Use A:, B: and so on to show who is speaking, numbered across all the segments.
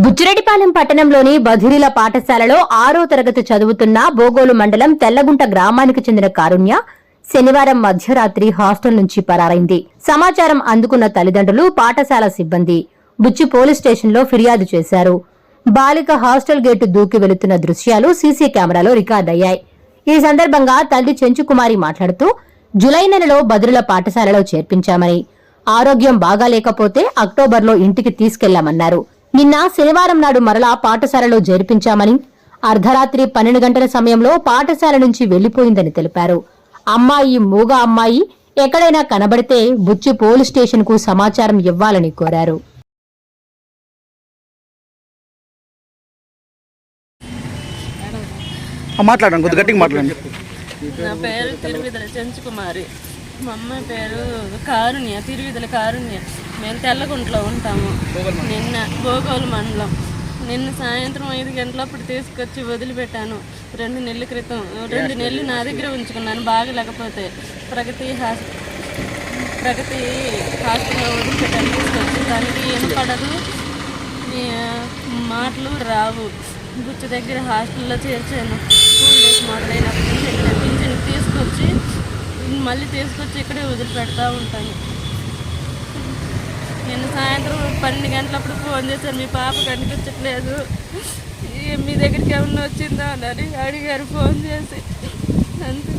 A: బుచ్చిరెడ్డిపాలెం పట్టణంలోని బధిరిల పాఠశాలలో 6వ తరగతి చదువుతున్న బోగోలు మండలం తెల్లగుంట గ్రామానికి చెందిన కారుణ్య శనివారం మధ్యరాత్రి హాస్టల్ నుంచి పరారైంది. సమాచారం అందుకున్న తల్లిదండ్రులు, పాఠశాల సిబ్బంది బుచ్చి పోలీస్ స్టేషన్లో ఫిర్యాదు చేశారు. బాలిక హాస్టల్ గేటు దూకి వెళుతున్న దృశ్యాలు సీసీ కెమెరాలో రికార్డయ్యాయి. ఈ సందర్భంగా తల్లి చెంచుకుమారి మాట్లాడుతూ, జులై నెలలో బధిరుల పాఠశాలలో చేర్పించామని, ఆరోగ్యం బాగాలేకపోతే అక్టోబర్లో ఇంటికి తీసుకెళ్లామన్నారు. నిన్న శనివారం నాడు మరలా పాఠశాలలో చేర్పించామని, అర్ధరాత్రి 12 గంటల సమయంలో పాఠశాల నుంచి వెళ్లిపోయిందని తెలిపారు. అమ్మాయి మూగ అమ్మాయి ఎక్కడైనా కనబడితే బుచ్చి పోలీస్ స్టేషన్ కు సమాచారం ఇవ్వాలని కోరారు.
B: నా పేరు తిరువిదల చెంచుకుమారి. మా అమ్మాయి పేరు కారుణ్య, తిరువిదల కారుణ్య. మేము తెల్లగుంటలో ఉంటాము. నిన్న బోగోలు మండలం. నిన్న సాయంత్రం 5 గంటలప్పుడు తీసుకొచ్చి వదిలిపెట్టాను. 2 నెలల క్రితం 2 నెలలు నా దగ్గర ఉంచుకున్నాను బాగలేకపోతే. ప్రగతి హాస్టల్లో వదిలిపెట్టాను. తీసుకొచ్చి దానికి వినపడదు, మాటలు రావు. బుచ్చి దగ్గర హాస్టల్లో చేర్చాను. స్కూల్ డేస్ మొదలైనప్పటి నుంచి ఇక్కడ పింఛన్ తీసుకొచ్చి మళ్ళీ ఇక్కడే వదిలిపెడతా ఉంటాను. నేను సాయంత్రం 12 గంటలప్పుడు ఫోన్ చేశాను, మీ పాప కనిపించట్లేదు, మీ దగ్గరికి ఏమన్నా వచ్చిందా అని అడిగారు ఫోన్ చేసి. అంతే,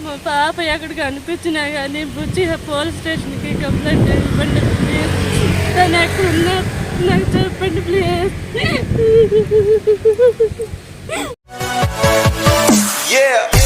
B: మా పాప ఎక్కడికి అనిపించినా కానీ బుచ్చి పోలీస్ స్టేషన్కి కంప్లైంట్ ఇవ్వండి ప్లీజ్. తను ఎక్కడున్నా నాకు చెప్పండి ప్లీజ్.
C: Yeah.